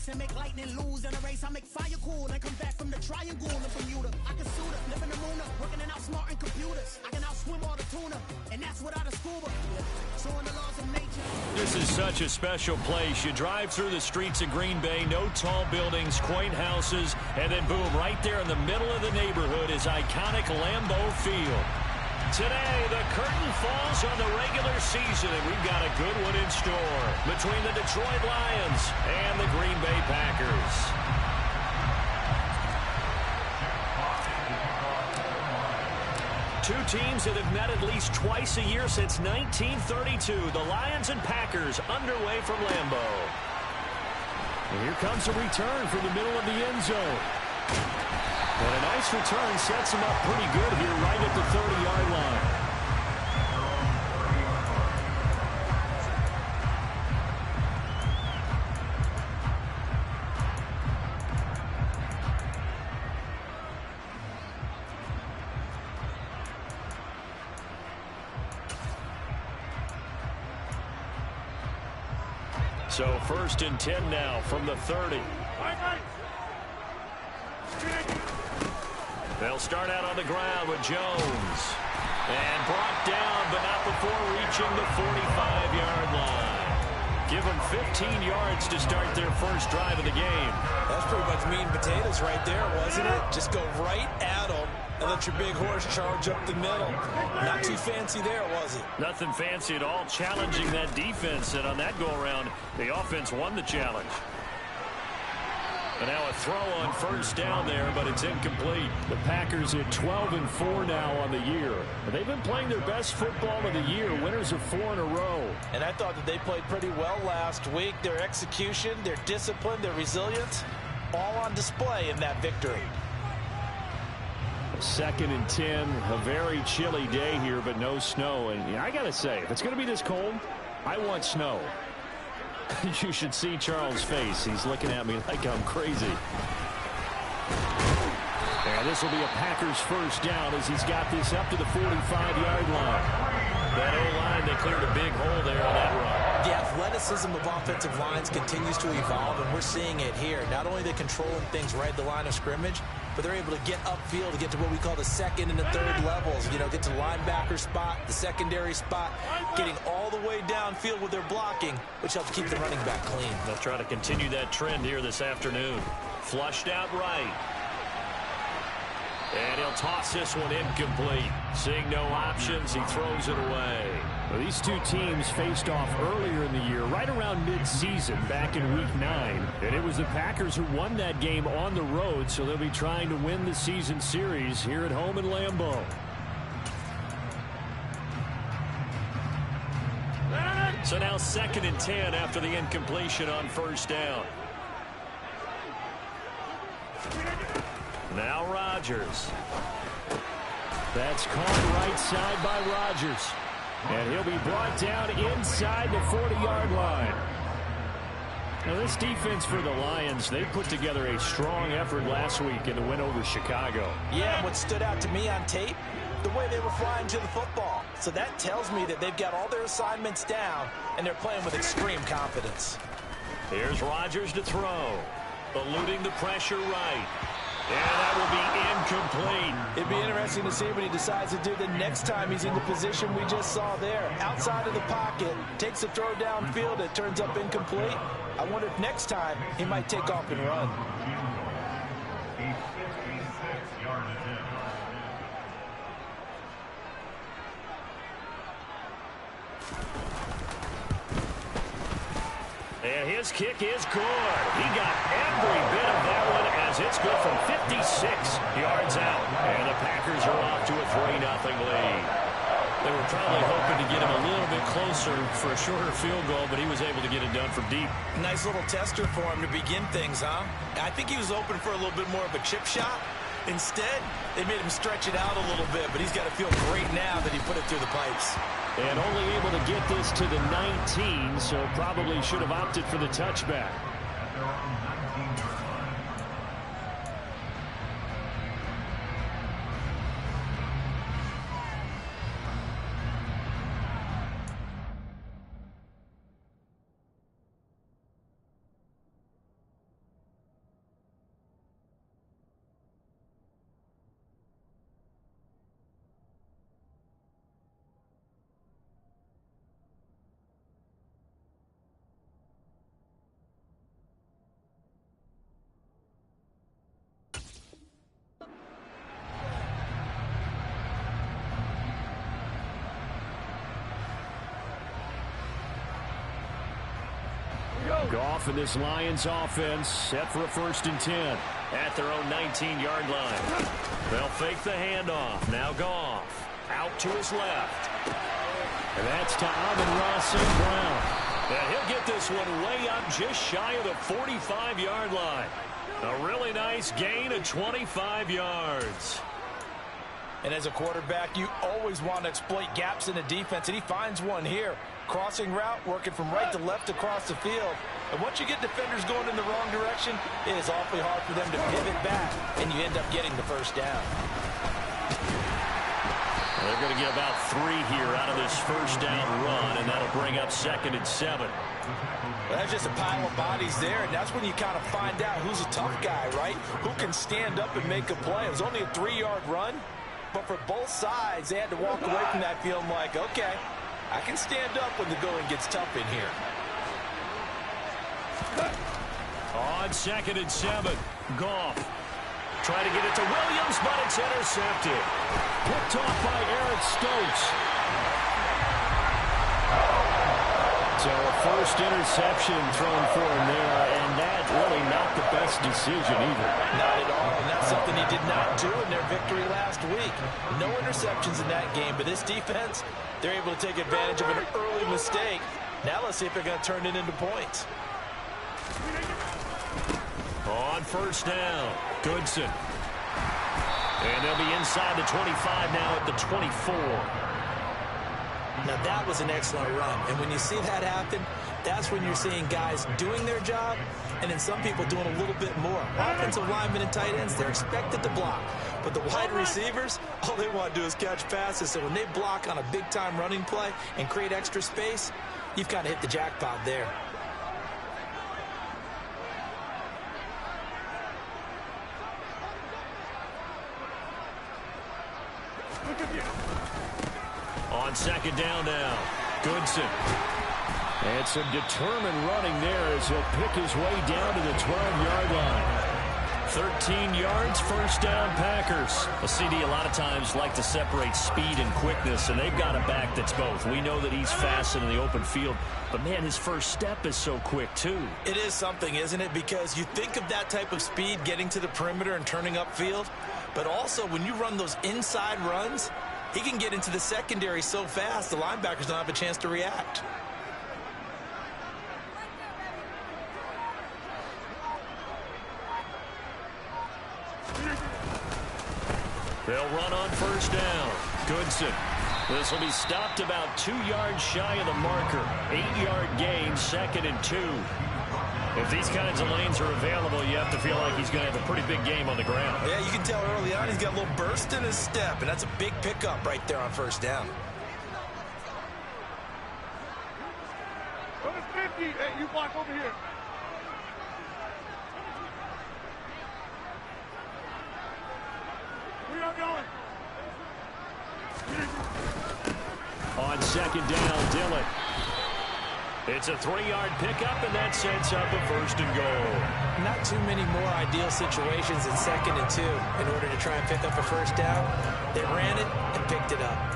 race and make lightning lose in a race. I make fire cool and come back from the triangle in Bermuda. I can suit her, live in the moon, working and outsmarting computers. I can outswim all the tuna, and that's without a scuba. Showing the laws of nature. This is such a special place. You drive through the streets of Green Bay, no tall buildings, quaint houses, and then boom, right there in the middle of the neighborhood is iconic Lambeau Field. Today, the curtain falls on the regular season, and we've got a good one in store between the Detroit Lions and the Green Bay Packers. Two teams that have met at least twice a year since 1932. The Lions and Packers underway from Lambeau. And here comes a return from the middle of the end zone. And a nice return sets him up pretty good here right at the 30-yard line. So 1st and 10 now from the 30. They'll start out on the ground with Jones. And brought down, but not before reaching the 45-yard line. Give them 15 yards to start their first drive of the game. That's pretty much meat and potatoes right there, wasn't it? Just go right at them and let your big horse charge up the middle. Not too fancy there, was it? Nothing fancy at all, challenging that defense. And on that go-around, the offense won the challenge. And now a throw on 1st down there, but it's incomplete. The Packers at 12-4 now on the year. They've been playing their best football of the year, winners of 4 in a row. And I thought that they played pretty well last week. Their execution, their discipline, their resilience, all on display in that victory. 2nd and 10, a very chilly day here, but no snow. And I got to say, if it's going to be this cold, I want snow. You should see Charles' face. He's looking at me like I'm crazy. And this will be a Packers 1st down as he's got this up to the 45-yard line. That O-line, they cleared a big hole there on that run. The athleticism of offensive lines continues to evolve, and we're seeing it here. Not only are they controlling things right at the line of scrimmage, but they're able to get upfield to get to what we call the 2nd and the 3rd levels. You know, get to the linebacker spot, the secondary spot, getting all the way downfield with their blocking, which helps keep the running back clean. They'll try to continue that trend here this afternoon. Flushed out right. And he'll toss this one incomplete. Seeing no options, he throws it away. Well, these two teams faced off earlier in the year, right around mid-season, back in Week 9. And it was the Packers who won that game on the road, so they'll be trying to win the season series here at home in Lambeau. So now 2nd and 10 after the incompletion on 1st down. Now Rodgers. That's caught right side by Rodgers. And he'll be brought down inside the 40-yard line. Now this defense for the Lions, they put together a strong effort last week in the win over Chicago. Yeah, what stood out to me on tape, the way they were flying to the football. So that tells me that they've got all their assignments down, and they're playing with extreme confidence. Here's Rodgers to throw. Eluding the pressure right. And that will be incomplete. It'd be interesting to see what he decides to do the next time he's in the position we just saw there. Outside of the pocket, takes a throw downfield, it turns up incomplete. I wonder if next time he might take off and run. And his kick is good. He got every bit of that one as it's good from 56 yards out. And the Packers are off to a 3-0 lead. They were probably hoping to get him a little bit closer for a shorter field goal, but he was able to get it done from deep. Nice little tester for him to begin things, huh? I think he was open for a little bit more of a chip shot. Instead, they made him stretch it out a little bit, but he's got to feel great now that he put it through the pipes. And only able to get this to the 19, so probably should have opted for the touchback. Goff and this Lions offense set for a 1st and 10 at their own 19-yard line. They'll fake the handoff. Now Goff out to his left. And that's to Amon-Ra St. Brown. And he'll get this one way up just shy of the 45-yard line. A really nice gain of 25 yards. And as a quarterback, you always want to exploit gaps in the defense, and he finds one here. Crossing route, working from right to left across the field. And once you get defenders going in the wrong direction, it is awfully hard for them to pivot back, and you end up getting the 1st down. They're going to get about 3 here out of this 1st down run, and that'll bring up 2nd and 7. Well, that's just a pile of bodies there, and that's when you kind of find out who's a tough guy, right? Who can stand up and make a play. It was only a 3-yard run, but for both sides, they had to walk away from that feeling like, okay, I can stand up when the going gets tough in here. On 2nd and 7, Goff trying to get it to Williams, but it's intercepted. Picked off by Eric Stokes. So a 1st interception thrown for him there, and that really not the best decision either. Not at all, and that's something he did not do in their victory last week. No interceptions in that game, but this defense, they're able to take advantage of an early mistake. Now let's see if they're going to turn it into points. On 1st down, Goodson. And they'll be inside the 25 now at the 24. Now that was an excellent run, and when you see that happen, that's when you're seeing guys doing their job, and then some people doing a little bit more. Offensive linemen and tight ends, they're expected to block. But the wide receivers, all they want to do is catch passes. So when they block on a big-time running play and create extra space, you've kind of hit the jackpot there. On 2nd down now, Goodson. And some determined running there as he'll pick his way down to the 12-yard line. 13 yards, 1st down, Packers. A CD a lot of times like to separate speed and quickness, and they've got a back that's both. We know that he's fast in the open field, but, man, his first step is so quick, too. It is something, isn't it? Because you think of that type of speed getting to the perimeter and turning upfield, but also when you run those inside runs, he can get into the secondary so fast the linebackers don't have a chance to react. They'll run on 1st down. Goodson. This will be stopped about 2 yards shy of the marker. 8-yard gain, 2nd and 2. If these kinds of lanes are available, you have to feel like he's going to have a pretty big game on the ground. Yeah, you can tell early on he's got a little burst in his step, and that's a big pickup right there on 1st down. Number 50, hey, you block over here. We are going. On 2nd down, Dillon. It's a 3-yard pickup, and that sets up a 1st and goal. Not too many more ideal situations in 2nd and 2 in order to try and pick up a 1st down. They ran it and picked it up.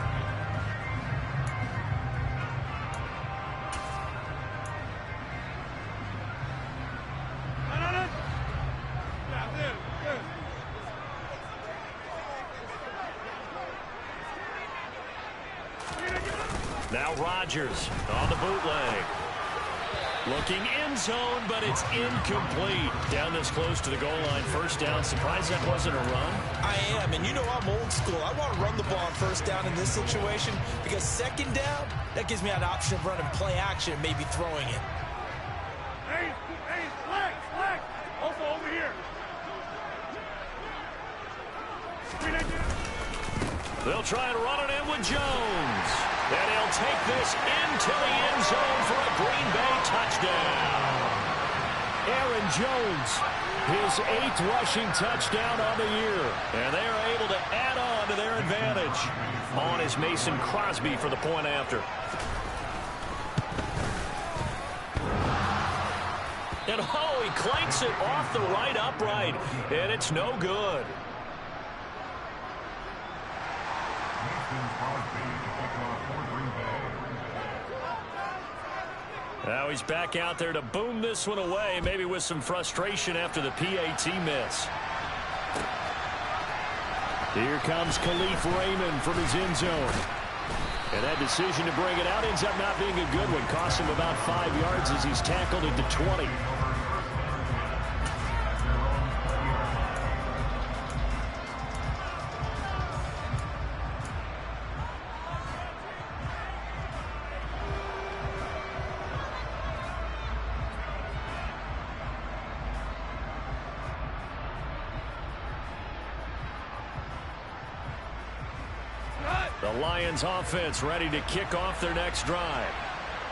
Now Rodgers on the bootleg. Looking end zone, but it's incomplete. Down this close to the goal line, 1st down. Surprised that wasn't a run? I am, and you know I'm old school. I want to run the ball on 1st down in this situation because 2nd down, that gives me an option of running play action and maybe throwing it. Hey, flag. Also over here. They'll try and run it in with Jones. And he'll take this into the end zone for a Green Bay touchdown. Aaron Jones, his 8th rushing touchdown on the year. And they are able to add on to their advantage. On is Mason Crosby for the point after. And oh, he clanks it off the right upright. And it's no good. Now he's back out there to boom this one away, maybe with some frustration after the PAT miss. Here comes Khalif Raymond from his end zone. And that decision to bring it out ends up not being a good one. Cost him about 5 yards as he's tackled into 20. The Lions offense ready to kick off their next drive.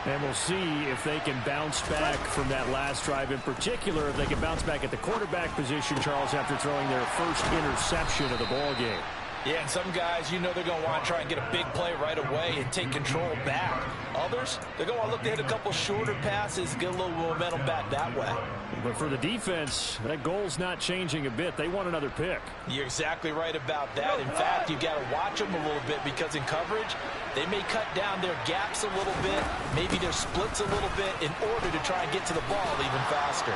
And we'll see if they can bounce back from that last drive. In particular, if they can bounce back at the quarterback position, Charles, after throwing their first interception of the ball game. Yeah, and some guys, you know they're going to want to try and get a big play right away and take control back. Others, they're going to want to look to hit a couple shorter passes, get a little momentum back that way. But for the defense, that goal's not changing a bit. They want another pick. You're exactly right about that. In fact, you've got to watch them a little bit because in coverage, they may cut down their gaps a little bit, maybe their splits a little bit in order to try and get to the ball even faster.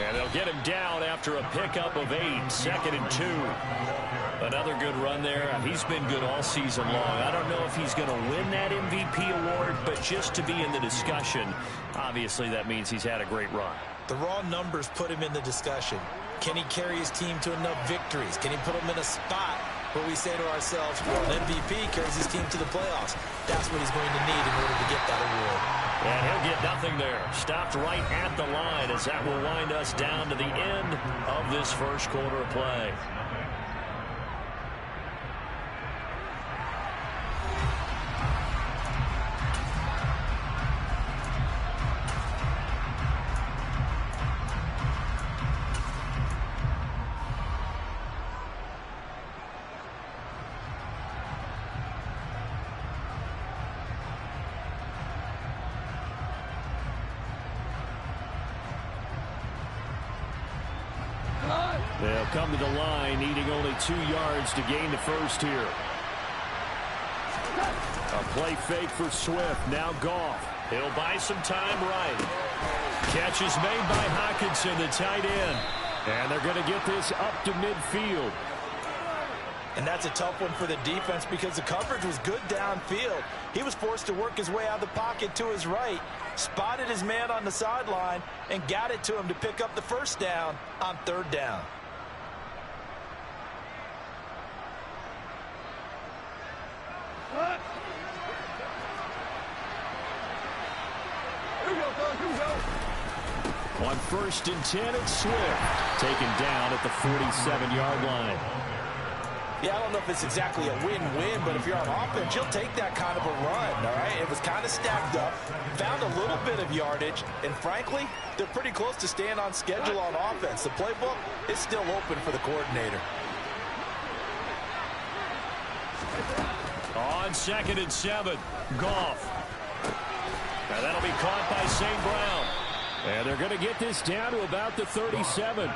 And they'll get him down after a pickup of 8, 2nd and 2. Another good run there. He's been good all season long. I don't know if he's going to win that MVP award, but just to be in the discussion, obviously that means he's had a great run. The raw numbers put him in the discussion. Can he carry his team to enough victories? Can he put them in a spot where we say to ourselves, well, an MVP carries his team to the playoffs? That's what he's going to need in order to get that award. And he'll get nothing there. Stopped right at the line as that will wind us down to the end of this first quarter of play. They'll come to the line, needing only 2 yards to gain the first here. A play fake for Swift. Now Goff. He'll buy some time right. Catch is made by Hockenson, the tight end. And they're going to get this up to midfield. And that's a tough one for the defense because the coverage was good downfield. He was forced to work his way out of the pocket to his right, spotted his man on the sideline, and got it to him to pick up the first down on 3rd down. On 1st and 10, it's Swift. Taken down at the 47-yard line. Yeah, I don't know if it's exactly a win-win, but if you're on offense, you'll take that kind of a run, all right? It was kind of stacked up, found a little bit of yardage, and frankly, they're pretty close to staying on schedule on offense. The playbook is still open for the coordinator. On 2nd and 7, Goff. Now that'll be caught by St. Brown. And they're going to get this down to about the 37.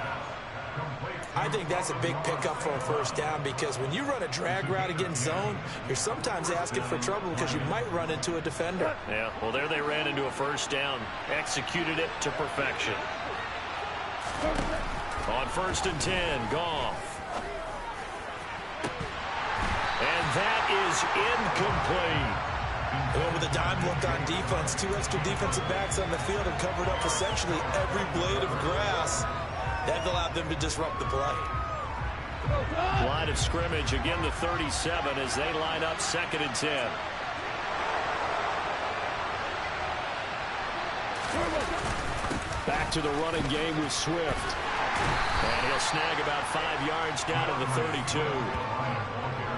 I think that's a big pickup for a first down because when you run a drag route against zone, you're sometimes asking for trouble because you might run into a defender. Yeah, well, there they ran into a first down. Executed it to perfection. On 1st and 10, Goff. And that is incomplete. Well, with a dime look on defense, 2 extra defensive backs on the field and covered up essentially every blade of grass. That allowed them to disrupt the play. Line of scrimmage, again the 37 as they line up 2nd and 10. Back to the running game with Swift. And he'll snag about 5 yards down to the 32.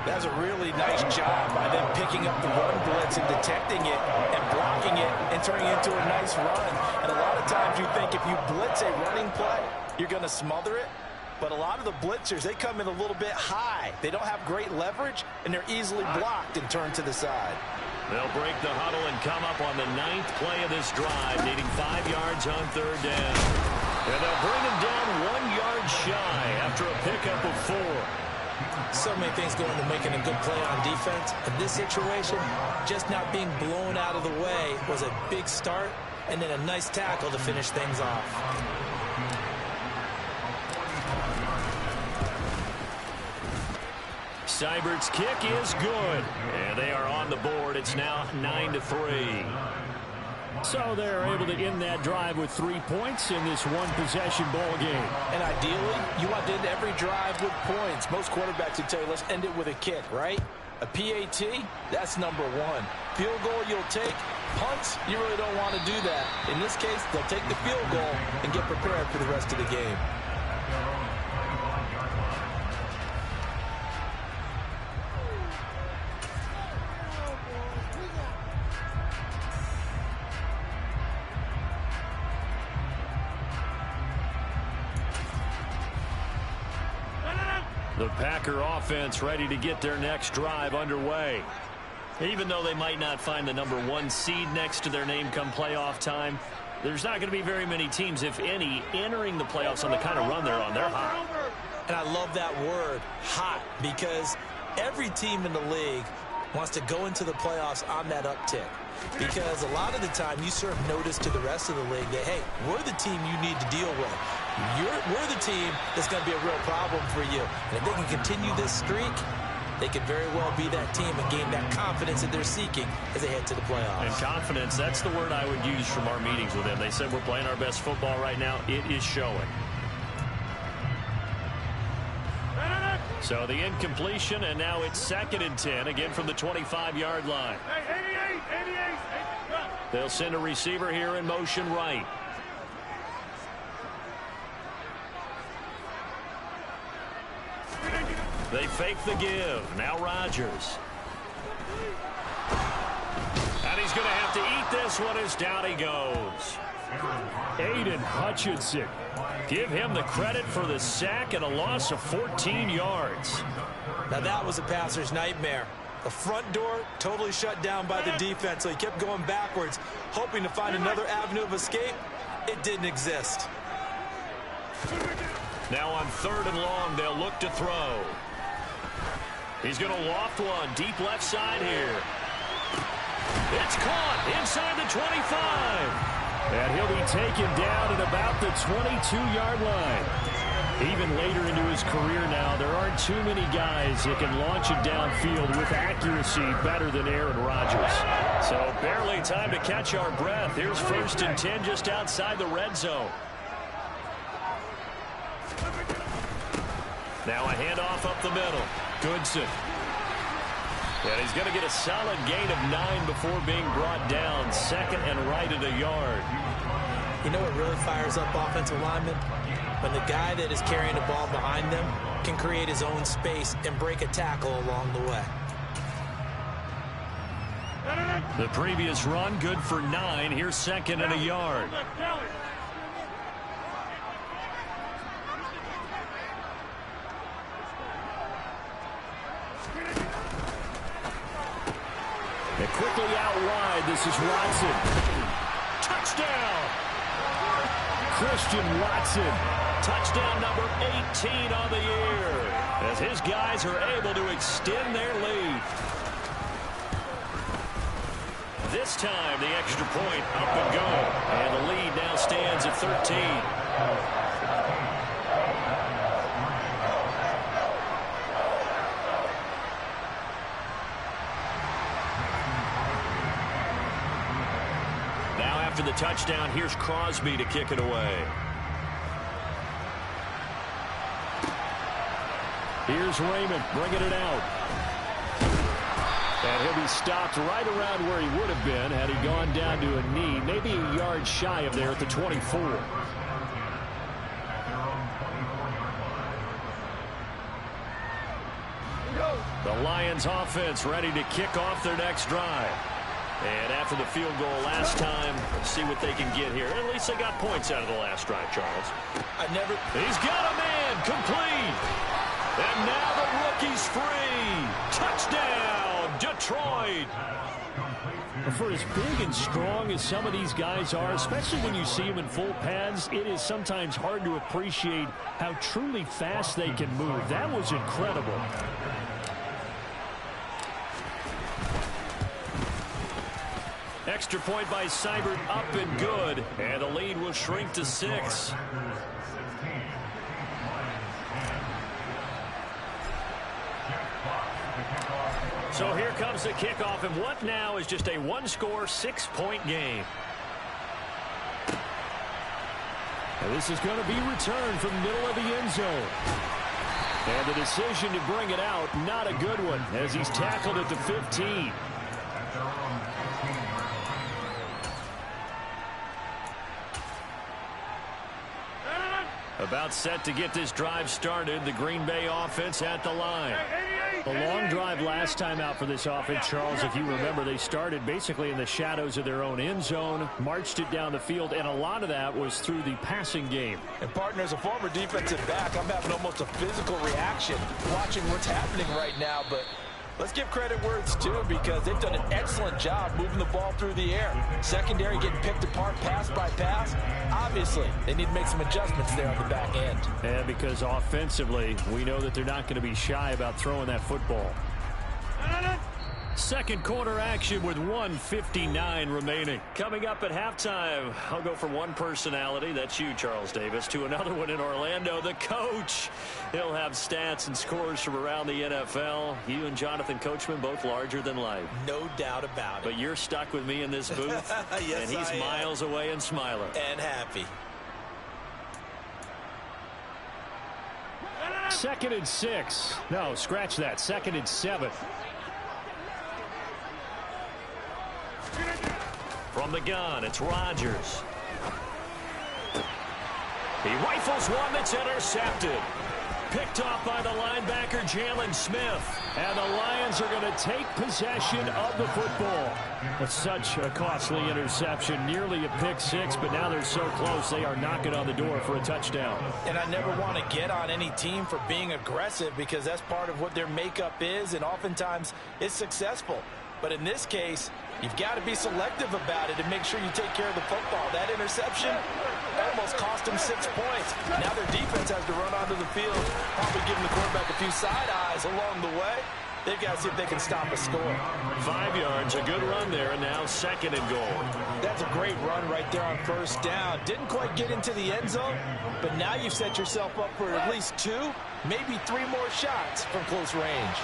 That's a really nice job by them picking up the run blitz and detecting it and blocking it and turning it into a nice run. And a lot of times you think if you blitz a running play, you're going to smother it. But a lot of the blitzers, they come in a little bit high. They don't have great leverage, and they're easily blocked and turned to the side. They'll break the huddle and come up on the 9th play of this drive, needing 5 yards on 3rd down. And they'll bring him down 1 yard shy after a pickup of 4. so many things go into making a good play on defense. In this situation, just not being blown out of the way was a big start, and then a nice tackle to finish things off. Seibert's kick is good, and they are on the board. It's now 9-3. So they're able to end that drive with 3 points in this one-possession ball game. And ideally, you want to end every drive with points. Most quarterbacks would tell you, let's end it with a kick, right? A PAT, that's number one. Field goal you'll take. Punts, you really don't want to do that. In this case, they'll take the field goal and get prepared for the rest of the game. The Packer offense ready to get their next drive underway. Even though they might not find the #1 seed next to their name come playoff time, there's not going to be very many teams, if any, entering the playoffs on the kind of run they're on. They're hot. And I love that word, hot, because every team in the league wants to go into the playoffs on that uptick. Because a lot of the time you serve notice to the rest of the league that, hey, we're the team you need to deal with. We're the team that's going to be a real problem for you. And if they can continue this streak, they could very well be that team and gain that confidence that they're seeking as they head to the playoffs. And confidence, that's the word I would use from our meetings with them. They said we're playing our best football right now. It is showing. So the incompletion, and now it's 2nd and 10, again from the 25-yard line. Hey, 88. They'll send a receiver here in motion right. They fake the give. Now Rodgers. And he's going to have to eat this one as down he goes. Aiden Hutchinson. Give him the credit for the sack and a loss of 14 yards. Now that was a passer's nightmare. The front door totally shut down by the defense, so he kept going backwards, hoping to find another avenue of escape. It didn't exist. Now on 3rd and long, they'll look to throw. He's going to loft one deep left side here. It's caught inside the 25. And he'll be taken down at about the 22-yard line. Even later into his career now, there aren't too many guys that can launch it downfield with accuracy better than Aaron Rodgers. So barely time to catch our breath. Here's 1st and 10 just outside the red zone. Now a handoff up the middle. Goodson. And he's going to get a solid gain of 9 before being brought down. 2nd and right at a yard. You know what really fires up offensive linemen? When the guy that is carrying the ball behind them can create his own space and break a tackle along the way. The previous run good for 9. Here's 2nd and a yard. And quickly out wide, this is Watson. Touchdown! Christian Watson. Touchdown number 18 on the year, as his guys are able to extend their lead. This time, the extra point up and go. And the lead now stands at 13. After the touchdown, here's Crosby to kick it away. Here's Raymond bringing it out. And he'll be stopped right around where he would have been had he gone down to a knee, maybe a yard shy of there at the 24. The Lions offense ready to kick off their next drive. And after the field goal last time, let's see what they can get here. At least they got points out of the last drive, Charles. He's got a man complete. And now the rookie's free. Touchdown, Detroit. For as big and strong as some of these guys are, especially when you see them in full pads, it is sometimes hard to appreciate how truly fast they can move. That was incredible. Extra point by Seibert, up and good, and the lead will shrink to 6. So here comes the kickoff, and what now is just a one-score, 6-point game. And this is going to be returned from the middle of the end zone. And the decision to bring it out, not a good one, as he's tackled at the 15. About set to get this drive started, the Green Bay offense at the line. A long drive last time out for this offense, Charles. If you remember, they started basically in the shadows of their own end zone, marched it down the field, and a lot of that was through the passing game. And, partner, as a former defensive back, I'm having almost a physical reaction watching what's happening right now, but let's give credit where it's due, because they've done an excellent job moving the ball through the air. Secondary getting picked apart pass by pass. Obviously, they need to make some adjustments there on the back end. And because offensively, we know that they're not going to be shy about throwing that football. Second quarter action with 1:59 remaining. Coming up at halftime, I'll go from one personality, that's you, Charles Davis, to another one in Orlando, the coach. He'll have stats and scores from around the NFL. You and Jonathan Coachman, both larger than life. No doubt about it. But you're stuck with me in this booth, yes, and he's miles away and smiling. And happy. 2nd and 6. No, scratch that. 2nd and 7. From the gun, it's Rodgers. He rifles one that's intercepted. Picked off by the linebacker, Jalen Smith. And the Lions are going to take possession of the football. That's such a costly interception, nearly a pick six, but now they're so close they are knocking on the door for a touchdown. And I never want to get on any team for being aggressive, because that's part of what their makeup is, and oftentimes it's successful. But in this case, you've got to be selective about it and make sure you take care of the football. That interception almost cost them 6 points. Now their defense has to run onto the field, probably giving the quarterback a few side eyes along the way. They've got to see if they can stop a score. 5 yards, a good run there, and now 2nd and goal. That's a great run right there on first down. Didn't quite get into the end zone, but now you've set yourself up for at least 2, maybe 3 more shots from close range.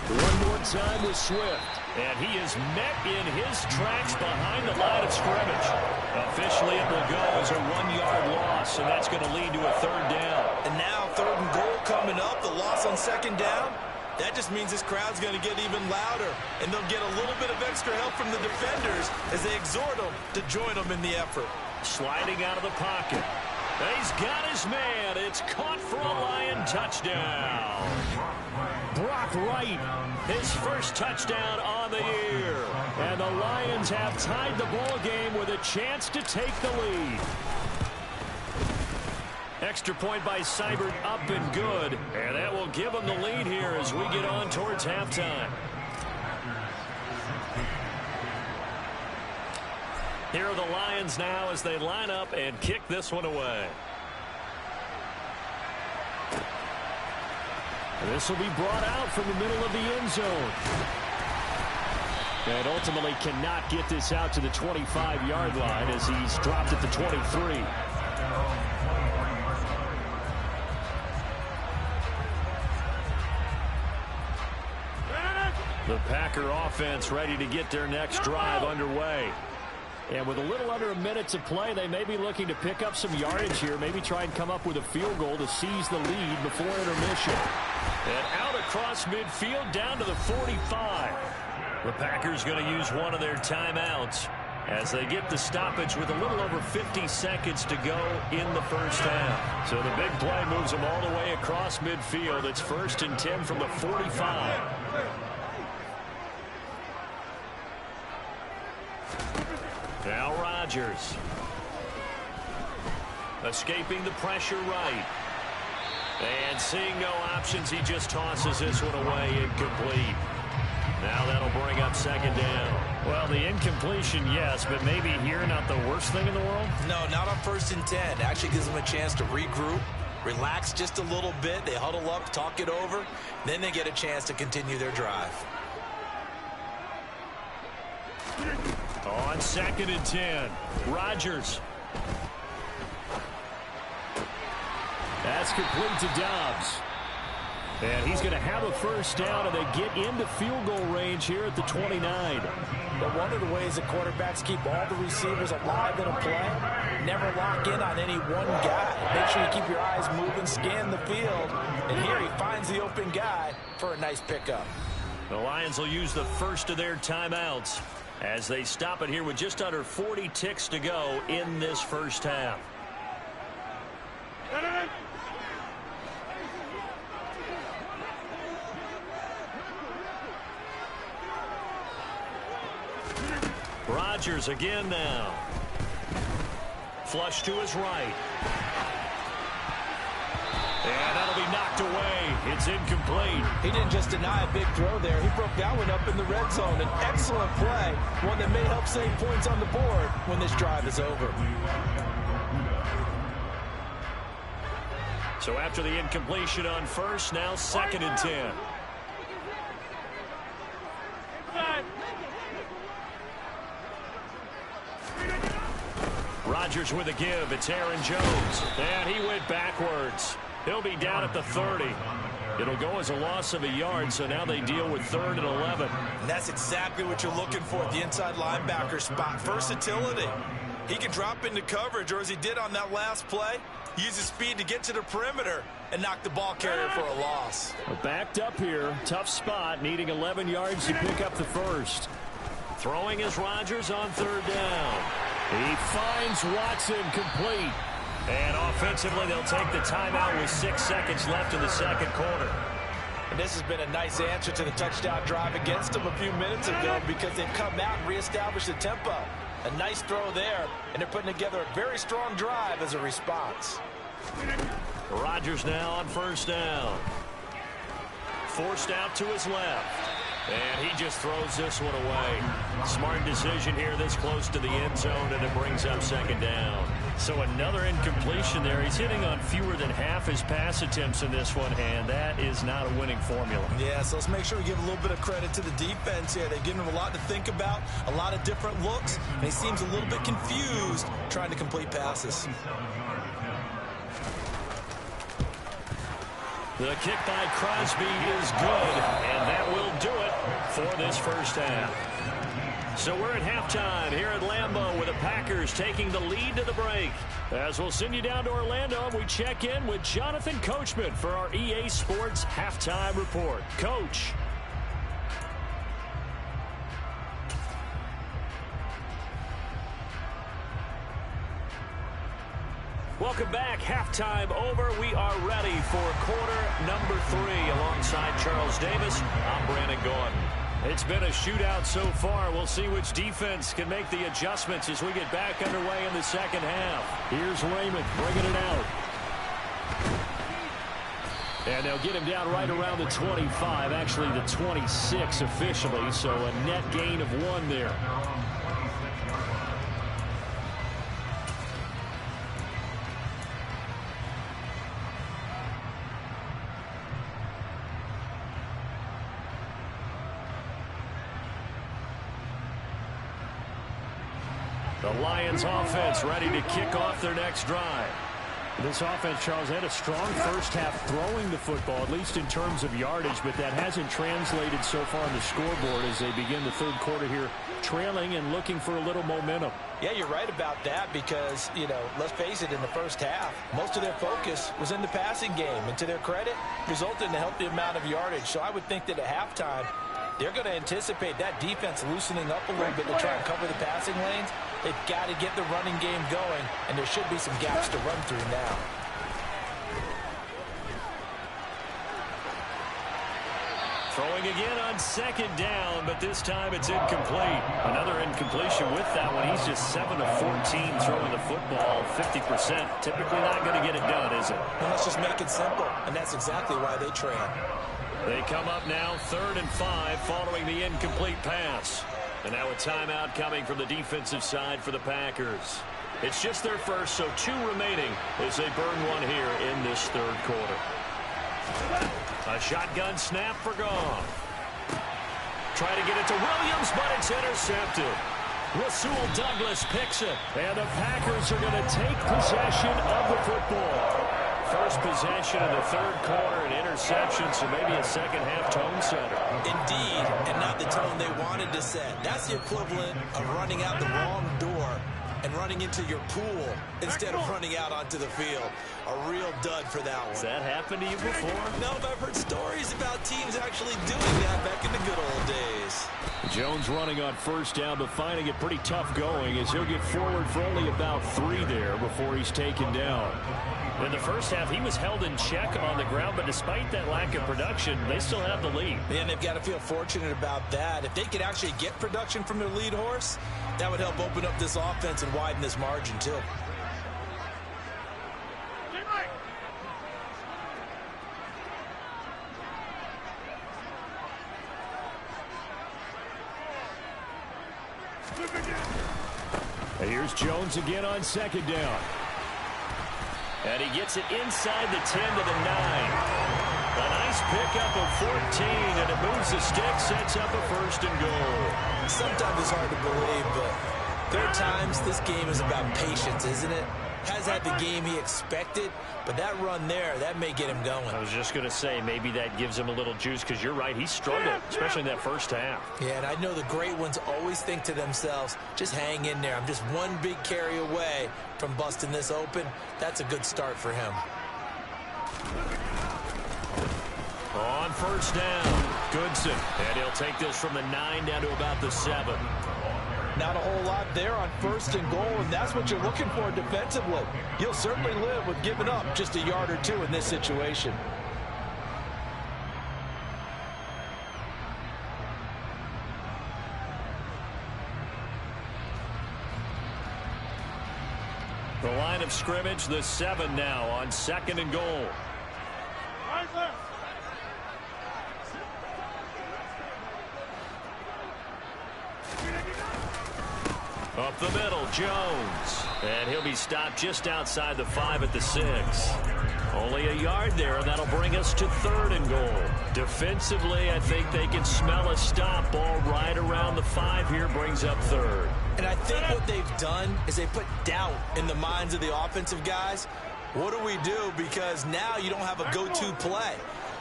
One more time with Swift. And he is met in his tracks behind the line of scrimmage. Officially, it will go as a 1-yard loss, and that's going to lead to a 3rd down. And now 3rd and goal coming up. The loss on 2nd down. That just means this crowd's going to get even louder, and they'll get a little bit of extra help from the defenders as they exhort them to join them in the effort. Sliding out of the pocket. He's got his man. It's caught for a Lion touchdown. Brock Wright, his first touchdown on the year. And the Lions have tied the ball game with a chance to take the lead. Extra point by Seibert, up and good. And that will give them the lead here as we get on towards halftime. Here are the Lions now as they line up and kick this one away. This will be brought out from the middle of the end zone. And ultimately cannot get this out to the 25-yard line as he's dropped at the 23. The Packer offense ready to get their next drive underway. And with a little under a minute to play, they may be looking to pick up some yardage here, maybe try and come up with a field goal to seize the lead before intermission. And out across midfield down to the 45. The Packers going to use one of their timeouts as they get the stoppage with a little over 50 seconds to go in the first half. So the big play moves them all the way across midfield. It's 1st and 10 from the 45. Now Rodgers. Escaping the pressure right. And seeing no options, he just tosses this one away, incomplete. Now that'll bring up second down. Well, the incompletion, yes, but maybe here not the worst thing in the world? No, not on 1st and 10. Actually gives them a chance to regroup, relax just a little bit. They huddle up, talk it over. Then they get a chance to continue their drive. On 2nd and 10, Rodgers. That's complete to Dobbs. And he's going to have a first down, and they get into field goal range here at the 29. But one of the ways that quarterbacks keep all the receivers alive in a play, never lock in on any one guy. Make sure you keep your eyes moving, scan the field. And here he finds the open guy for a nice pickup. The Lions will use the first of their timeouts as they stop it here with just under 40 ticks to go in this first half. Rodgers again now. Flush to his right. And that'll be knocked away. It's incomplete. He didn't just deny a big throw there. He broke that one up in the red zone. An excellent play. One that may help save points on the board when this drive is over. So after the incompletion on first, now 2nd and 10. Rodgers with a give. It's Aaron Jones. And he went backwards. He'll be down at the 30. It'll go as a loss of a yard, so now they deal with 3rd and 11. And that's exactly what you're looking for at the inside linebacker spot. Versatility. He can drop into coverage, or as he did on that last play, use his speed to get to the perimeter and knock the ball carrier for a loss. Backed up here. Tough spot, needing 11 yards to pick up the first. Throwing is Rodgers on 3rd down. He finds Watson complete. And offensively, they'll take the timeout with 6 seconds left in the second quarter. And this has been a nice answer to the touchdown drive against them a few minutes ago because they've come out and reestablished the tempo. A nice throw there, and they're putting together a very strong drive as a response. Rodgers now on 1st down. Forced out to his left. And he just throws this one away. Smart decision here this close to the end zone, and it brings up 2nd down. So another incompletion there. He's hitting on fewer than half his pass attempts in this one, and that is not a winning formula. Yeah, so let's make sure we give a little bit of credit to the defense here. They've given him a lot to think about, a lot of different looks, and he seems a little bit confused trying to complete passes. The kick by Crosby is good, and that will do it for this first half. So we're at halftime here at Lambeau with the Packers taking the lead to the break. As we'll send you down to Orlando, we check in with Jonathan Coachman for our EA Sports Halftime Report. Coach. Welcome back. Halftime over. We are ready for quarter number 3 alongside Charles Davis. I'm Brandon Gordon. It's been a shootout so far. We'll see which defense can make the adjustments as we get back underway in the second half. Here's Raymond bringing it out. And they'll get him down right around the 25, actually the 26 officially, so a net gain of 1 there. The Lions offense ready to kick off their next drive. This offense, Charles, had a strong first half throwing the football, at least in terms of yardage, but that hasn't translated so far on the scoreboard as they begin the third quarter here, trailing and looking for a little momentum. Yeah, you're right about that because, you know, let's face it, in the first half, most of their focus was in the passing game, and to their credit, resulted in a healthy amount of yardage. So I would think that at halftime, they're going to anticipate that defense loosening up a little bit to try and cover the passing lanes. They've got to get the running game going, and there should be some gaps to run through now. Throwing again on second down, but this time it's incomplete. Another incompletion with that one. He's just 7 of 14 throwing the football, 50%. Typically not going to get it done, is it? Well, let's just make it simple, and that's exactly why they trail. They come up now 3rd and 5 following the incomplete pass. And now a timeout coming from the defensive side for the Packers. It's just their first, so 2 remaining as they burn one here in this 3rd quarter. A shotgun snap for Goff. Try to get it to Williams, but it's intercepted. Rasul Douglas picks it. And the Packers are going to take possession of the football. First possession of the 3rd quarter, an interception, so maybe a second-half tone setter. Indeed, and not the tone they wanted to set. That's the equivalent of running out the wrong door and running into your pool instead of running out onto the field. A real dud for that one. Has that happened to you before? No, but I've heard stories about teams actually doing that back in the good old days. Jones running on 1st down, but finding it pretty tough going as he'll get forward for only about 3 there before he's taken down. In the first half, he was held in check on the ground, but despite that lack of production, they still have the lead. And they've got to feel fortunate about that. If they could actually get production from their lead horse, that would help open up this offense and widen this margin, too. And here's Jones again on 2nd down. And he gets it inside the 10 to the 9. A nice pickup of 14, and it moves the stick, sets up a 1st and goal. Sometimes it's hard to believe, but there are times this game is about patience, isn't it? Has had the game he expected, but that run there, that may get him going. I was just going to say, maybe that gives him a little juice, because you're right, he struggled, especially in that first half. Yeah, and I know the great ones always think to themselves, just hang in there. I'm just one big carry away from busting this open. That's a good start for him. On 1st down, Goodson, and he'll take this from the 9 down to about the 7. Not a whole lot there on 1st and goal, and that's what you're looking for defensively. You'll certainly live with giving up just a yard or 2 in this situation. The line of scrimmage, the 7 now on 2nd and goal. Up the middle, Jones. And he'll be stopped just outside the 5 at the 6. Only a yard there, and that'll bring us to 3rd and goal. Defensively, I think they can smell a stop. Ball right around the 5 here, brings up 3rd. And I think what they've done is they put doubt in the minds of the offensive guys. What do we do? Because now you don't have a go-to play.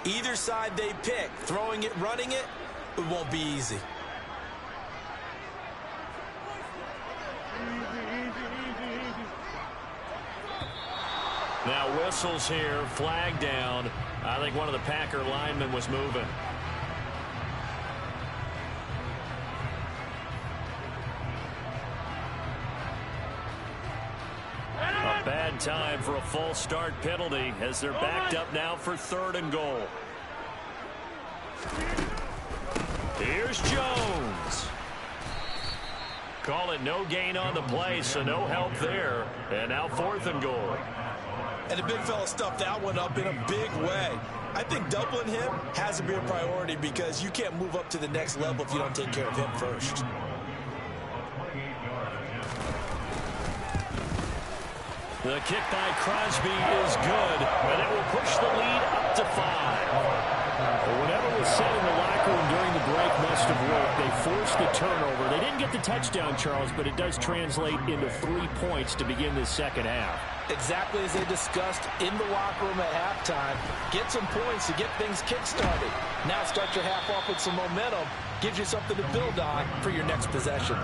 Either side they pick, throwing it, running it, it won't be easy. Now whistles here, flag down. I think one of the Packer linemen was moving. A bad time for a false start penalty as they're backed up now for 3rd and goal. Here's Jones. Call it no gain on the play, so no help there. And now 4th and goal. And the big fella stuffed that one up in a big way. I think doubling him has to be a priority because you can't move up to the next level if you don't take care of him first. The kick by Crosby is good, and it will push the lead up to 5. Whatever was said in the locker room during the break must have worked. They forced the turnover. They didn't get the touchdown, Charles, but it does translate into 3 points to begin this second half. Exactly as they discussed in the locker room at halftime. Get some points to get things kick-started. Now start your half off with some momentum. Gives you something to build on for your next possession.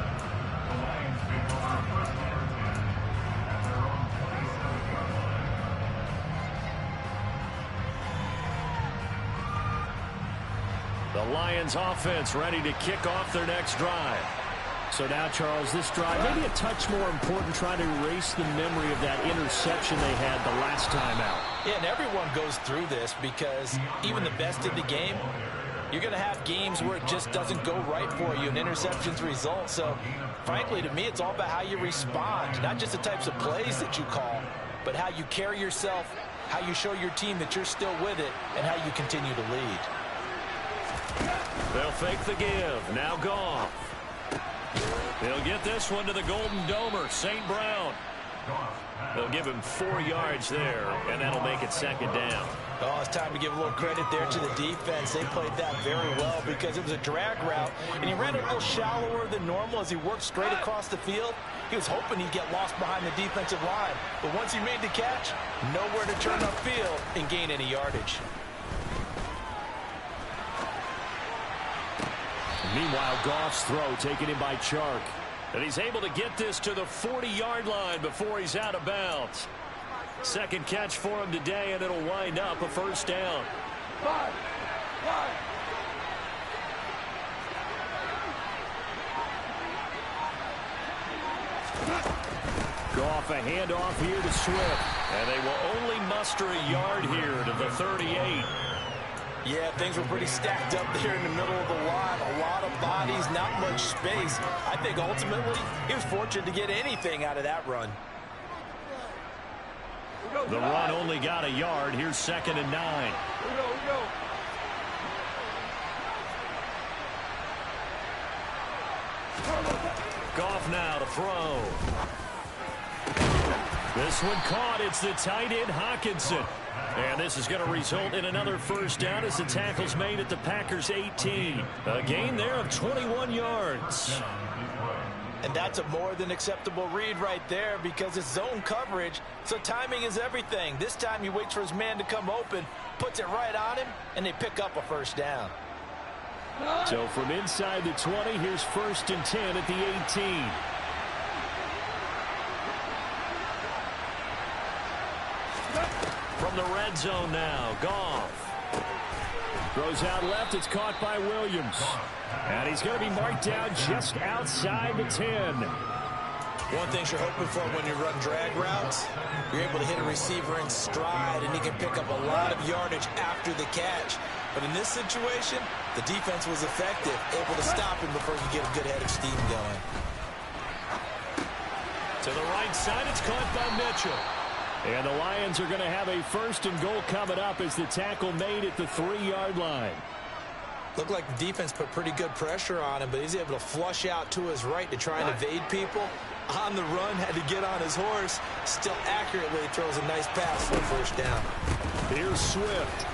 The Lions offense ready to kick off their next drive. So now, Charles, this drive maybe a touch more important, trying to erase the memory of that interception they had the last time out. Yeah, and everyone goes through this because even the best in the game, You're going to have games where it just doesn't go right for you, and interceptions result. So, frankly, to me, it's all about how you respond, not just the types of plays that you call, but how you carry yourself, how you show your team that you're still with it, and how you continue to lead. They'll fake the give. Now Goff. They'll get this one to the Golden Domer, St. Brown. They'll give him 4 yards there, and that'll make it second down. Oh, it's time to give a little credit there to the defense. They played that very well because it was a drag route, and he ran it a little shallower than normal as he worked straight across the field. He was hoping he'd get lost behind the defensive line, but once he made the catch, nowhere to turn upfield and gain any yardage. Meanwhile, Goff's throw taken in by Chark. And he's able to get this to the 40-yard line before he's out of bounds. Second catch for him today, and it'll wind up a first down. Goff a handoff here to Swift. And they will only muster a yard here to the 38. Yeah, things were pretty stacked up there in the middle of the line. A lot of bodies, not much space. I think ultimately he was fortunate to get anything out of that run. The run only got a yard. Here's 2nd and 9. Goff now to throw. This one caught. It's the tight end, Hawkinson. And this is going to result in another first down as the tackle's made at the Packers' 18. A gain there of 21 yards. And that's a more than acceptable read right there because it's zone coverage, so timing is everything. This time he waits for his man to come open, puts it right on him, and they pick up a first down. So from inside the 20, here's 1st and 10 at the 18. From the red zone now, Goff. Throws out left. It's caught by Williams. And he's going to be marked down just outside the 10. One thing you're hoping for when you run drag routes, you're able to hit a receiver in stride, and he can pick up a lot of yardage after the catch. But in this situation, the defense was effective, able to stop him before you get a good head of steam going. To the right side, it's caught by Mitchell. And the Lions are going to have a 1st and goal coming up as the tackle made at the 3-yard line. Looked like the defense put pretty good pressure on him, but he's able to flush out to his right to try and evade people. On the run, had to get on his horse. Still accurately throws a nice pass for a first down. Here's Swift.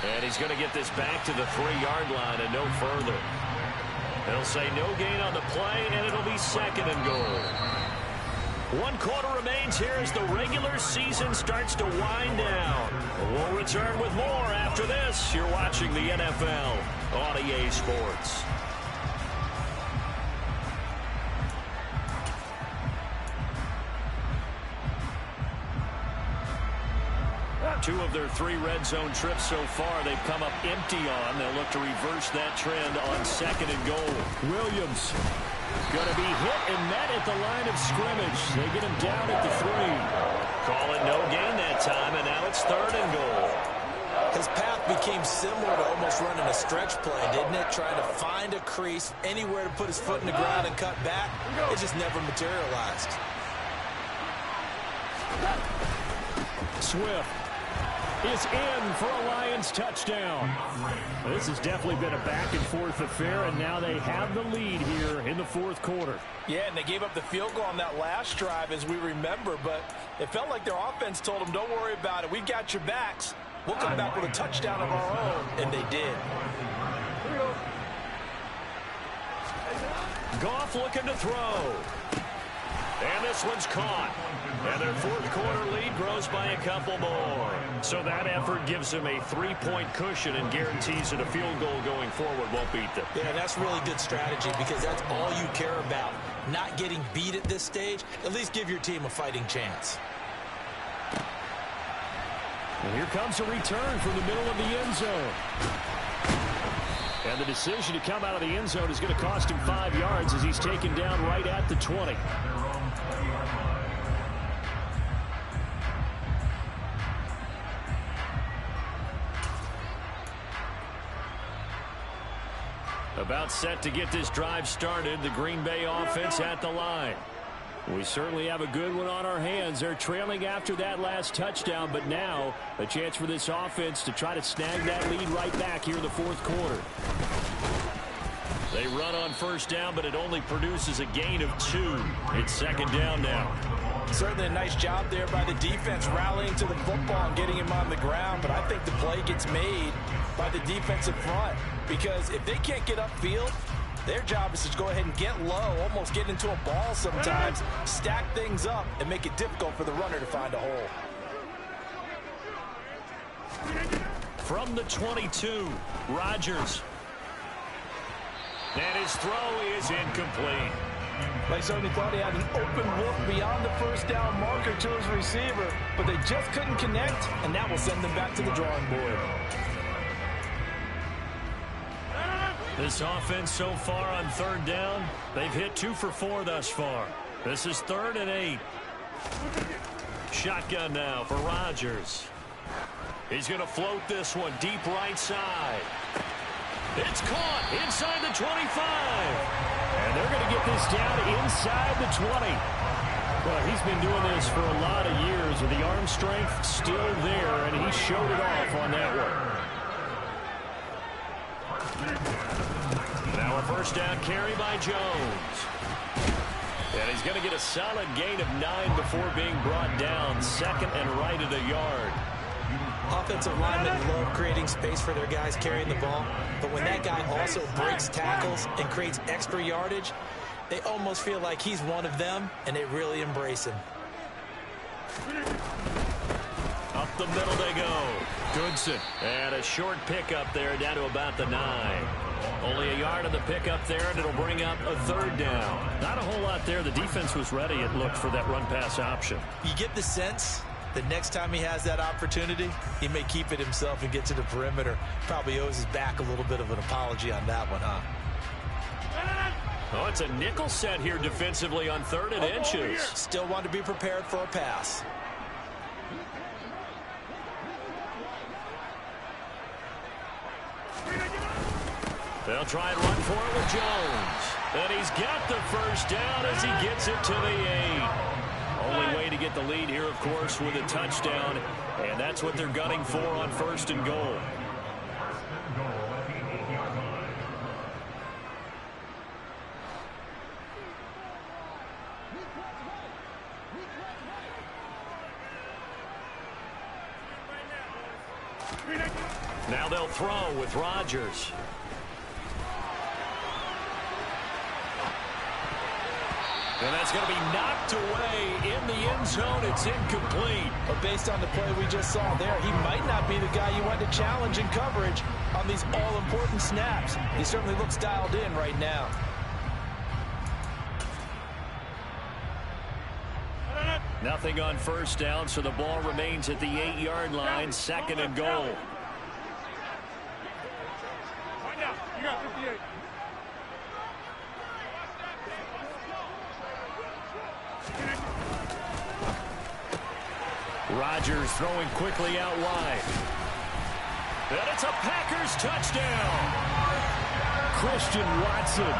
And he's going to get this back to the 3-yard line and no further. They'll say no gain on the play, and it'll be 2nd and goal. 1 quarter remains here as the regular season starts to wind down. We'll return with more after this. You're watching the NFL on EA Sports. Two of their 3 red zone trips so far they've come up empty on. They'll look to reverse that trend on 2nd and goal. Williams going to be hit and met at the line of scrimmage. They get him down at the 3. Call it no gain that time, and now it's 3rd and goal. His path became similar to almost running a stretch play, didn't it? Trying to find a crease, anywhere to put his foot in the ground and cut back. It just never materialized. Swift is in for a Lions touchdown. This has definitely been a back-and-forth affair, and now they have the lead here in the 4th quarter. Yeah, and they gave up the field goal on that last drive, as we remember, but it felt like their offense told them, don't worry about it. We got your backs. We'll come back with a touchdown of our own, and they did. Goff looking to throw. And this one's caught. And their 4th quarter lead grows by a couple more. So that effort gives them a 3-point cushion and guarantees that a field goal going forward won't beat them. Yeah, that's really good strategy because that's all you care about. Not getting beat at this stage. At least give your team a fighting chance. And here comes a return from the middle of the end zone. And the decision to come out of the end zone is going to cost him 5 yards as he's taken down right at the 20. About set to get this drive started. The Green Bay offense at the line. We certainly have a good one on our hands. They're trailing after that last touchdown, but now a chance for this offense to try to snag that lead right back here in the fourth quarter. They run on first down, but it only produces a gain of 2. It's second down now. Certainly a nice job there by the defense rallying to the football and getting him on the ground, but I think the play gets made by the defensive front because if they can't get upfield, their job is to go ahead and get low, almost get into a ball sometimes, stack things up, and make it difficult for the runner to find a hole. From the 22, Rodgers. And his throw is incomplete. They certainly thought he had an open look beyond the first down marker to his receiver, but they just couldn't connect, and that will send them back to the drawing board. This offense so far on third down, they've hit 2 for 4 thus far. This is 3rd and 8. Shotgun now for Rodgers. He's going to float this one deep right side. It's caught inside the 25. And they're going to get this down inside the 20. Well, he's been doing this for a lot of years with the arm strength still there, and he showed it off on that one. Now a first down carry by Jones. And he's going to get a solid gain of 9 before being brought down. Second and right at a yard. Offensive linemen love creating space for their guys carrying the ball, but when that guy also breaks tackles and creates extra yardage, they almost feel like he's one of them, and they really embrace him. Up the middle they go. Goodson. And a short pickup there down to about the 9. Only a yard of the pickup there, and it'll bring up a third down. Not a whole lot there. The defense was ready, it looked, for that run-pass option. You get the sense the next time he has that opportunity, he may keep it himself and get to the perimeter. Probably owes his back a little bit of an apology on that one, huh? Oh, it's a nickel set here defensively on 3rd and inches. Still want to be prepared for a pass. They'll try and run for it with Jones. And he's got the first down as he gets it to the 8. Only way to get the lead here, of course, with a touchdown. And that's what they're gunning for on 1st and goal. Now they'll throw with Rodgers. And that's going to be knocked away in the end zone. It's incomplete. But based on the play we just saw there, he might not be the guy you want to challenge in coverage on these all-important snaps. He certainly looks dialed in right now. Nothing on first down, so the ball remains at the 8-yard line. 2nd and goal. Right now, you got 58. Rodgers throwing quickly out wide. And it's a Packers touchdown. Christian Watson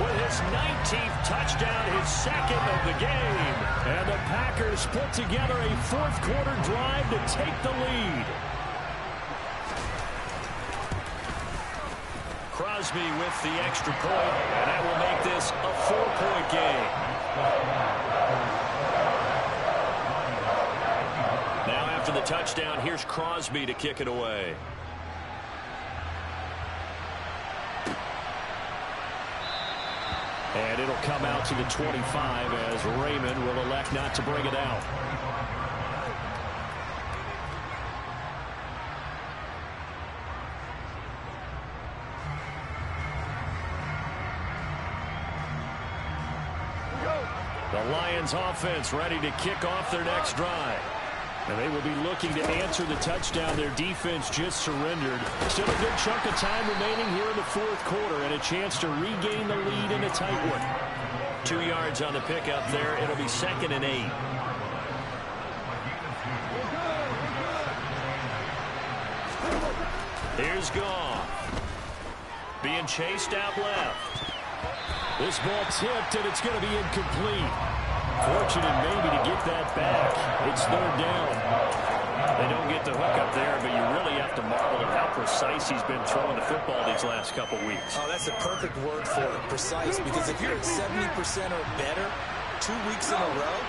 with his 19th touchdown, his 2nd of the game. And the Packers put together a fourth-quarter drive to take the lead. Crosby with the extra point, and that will make this a 4-point game. Now after the touchdown, here's Crosby to kick it away. And it'll come out to the 25 as Raymond will elect not to bring it out. The Lions offense ready to kick off their next drive. And they will be looking to answer the touchdown their defense just surrendered. Still a good chunk of time remaining here in the fourth quarter and a chance to regain the lead in a tight one. 2 yards on the pickup there. It'll be 2nd and 8. Here's Goff. being chased out left. This ball tipped, and it's going to be incomplete. Fortunate maybe to get that back. It's third down. They don't get the hook up there, but you really have to marvel at how precise he's been throwing the football these last couple weeks. Oh, that's the perfect word for it, precise, because if you're at 70% or better 2 weeks in a row,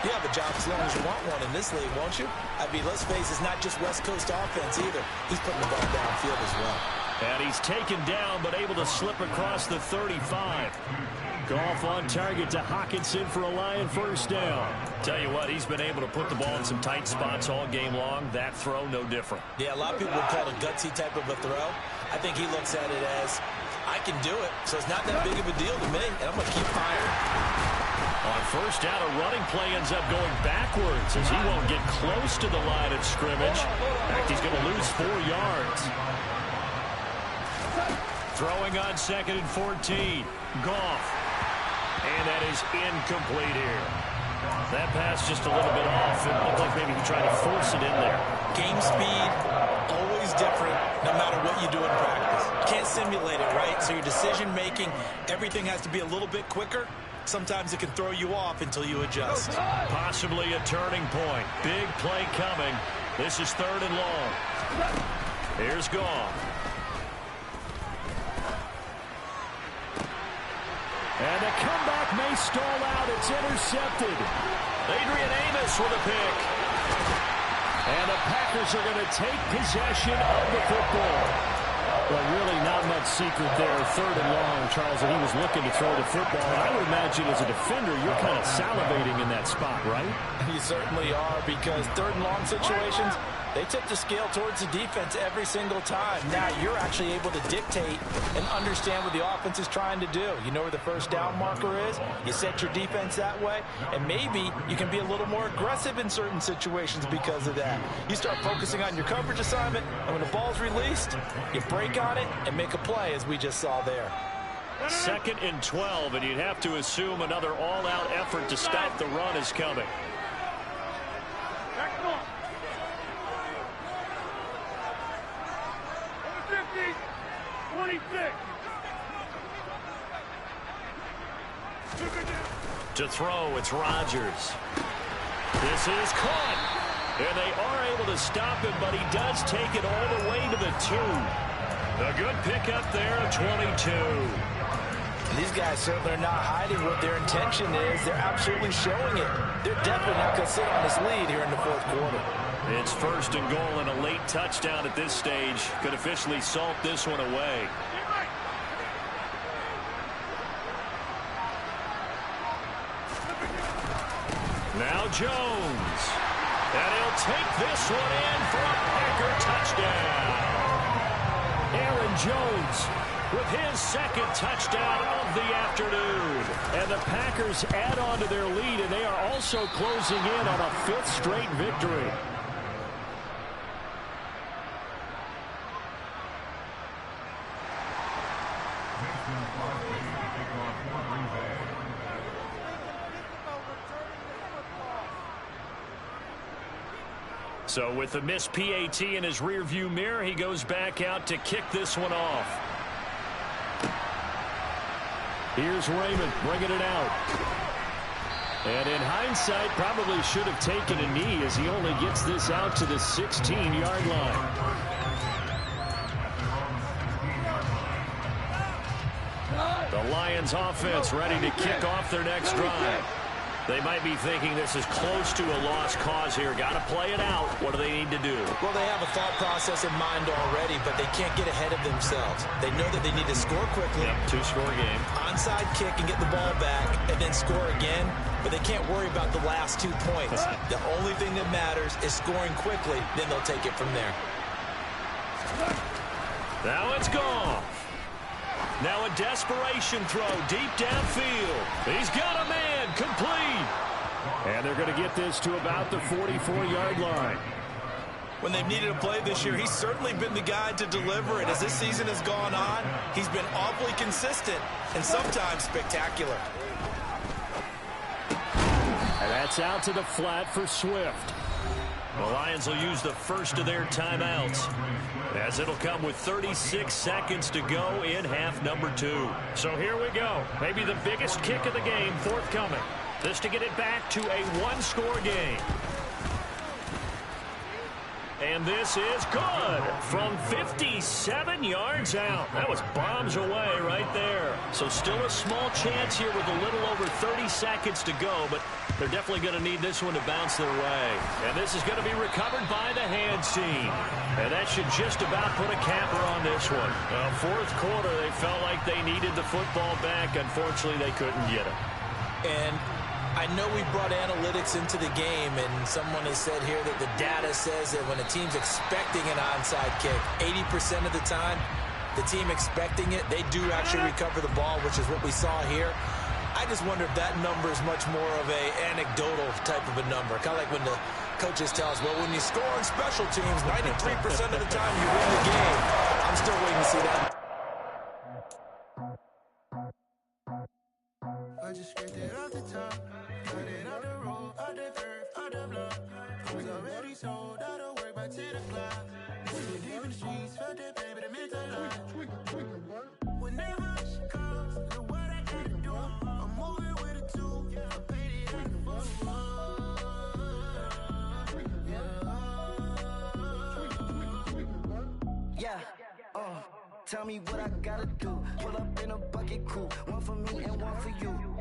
you have a job as long as you want one in this league, won't you? I mean, let's face it, it's not just West Coast offense either. He's putting the ball downfield as well. And he's taken down, but able to slip across the 35. Goff on target to Hawkinson for a Lion first down. Tell you what, he's been able to put the ball in some tight spots all game long. That throw, no different. Yeah, a lot of people would call it a gutsy type of a throw. I think he looks at it as, I can do it, so it's not that big of a deal to me, and I'm going to keep firing. On first down, a running play ends up going backwards as he won't get close to the line of scrimmage. In fact, he's going to lose 4 yards. Throwing on 2nd and 14. Goff. And that is incomplete here. That pass just a little bit off. It looked like maybe he tried to force it in there. Game speed, always different, no matter what you do in practice. You can't simulate it, right? So your decision-making, everything has to be a little bit quicker. Sometimes it can throw you off until you adjust. Possibly a turning point. Big play coming. This is 3rd and long. Here's Goff. And the comeback may stall out. It's intercepted. Adrian Amos with a pick. And the Packers are going to take possession of the football. Well, really not much secret there. 3rd and long, Charles, and he was looking to throw the football. And I would imagine as a defender, you're kind of salivating in that spot, right? You certainly are, because 3rd and long situations, they tip the scale towards the defense every single time. Now you're actually able to dictate and understand what the offense is trying to do. You know where the first down marker is. You set your defense that way, and maybe you can be a little more aggressive in certain situations because of that. You start focusing on your coverage assignment, and when the ball's released, you break on it and make a play, as we just saw there. 2nd and 12, and you'd have to assume another all-out effort to stop the run is coming. Back on. 50, 26. To throw, it's Rodgers. This is caught. And they are able to stop him, but he does take it all the way to the 2. A good pickup there, 22. These guys certainly are not hiding what their intention is. They're absolutely showing it. They're definitely not going to sit on this lead here in the 4th quarter. It's 1st and goal and a late touchdown at this stage. Could officially salt this one away. Now Jones. And he'll take this one in for a Packer touchdown. Aaron Jones with his 2nd touchdown of the afternoon. And the Packers add on to their lead, and they are also closing in on a 5th straight victory. So with the missed PAT in his rearview mirror, he goes back out to kick this one off. Here's Raymond bringing it out. And in hindsight, probably should have taken a knee as he only gets this out to the 16-yard line. The Lions offense ready to kick off their next drive. They might be thinking this is close to a lost cause here. Got to play it out. What do they need to do? Well, they have a thought process in mind already, but they can't get ahead of themselves. They know that they need to score quickly. Yep, 2-score game. Onside kick and get the ball back and then score again, but they can't worry about the last 2 points. The only thing that matters is scoring quickly, then they'll take it from there. Now it's gone. Now a desperation throw deep downfield. He's got a man, complete. And they're going to get this to about the 44-yard line. When they've needed a play this year, he's certainly been the guy to deliver it. As this season has gone on, he's been awfully consistent and sometimes spectacular. And that's out to the flat for Swift. The Lions will use the first of their timeouts. as it'll come with 36 seconds to go in half number 2. So here we go. Maybe the biggest kick of the game forthcoming. This to get it back to a one-score game. And this is good from 57 yards out. That was bombs away right there. So still a small chance here with a little over 30 seconds to go, but they're definitely going to need this one to bounce their way. And this is going to be recovered by the hands team. And that should just about put a capper on this one. Well, fourth quarter, they felt like they needed the football back. Unfortunately, they couldn't get it. And I know we brought analytics into the game, and someone has said here that the data says that when a team's expecting an onside kick, 80% of the time, the team expecting it, they do actually recover the ball, which is what we saw here. I just wonder if that number is much more of a anecdotal type of a number. Kind of like when the coaches tell us, well, when you score on special teams, 93% of the time you win the game. I'm still waiting to see that. I just scraped it off the top, got it out the road, out the curve, out the block. I was already sold out of work by 10 o'clock. Deep in the streets, felt that pain, but it meant a lot. Whenever she calls, know what I gotta do. I'm moving with a two, I paid it out the book. Yeah, tell me what I gotta do. Pull up in a bucket crew, one for me and one for you.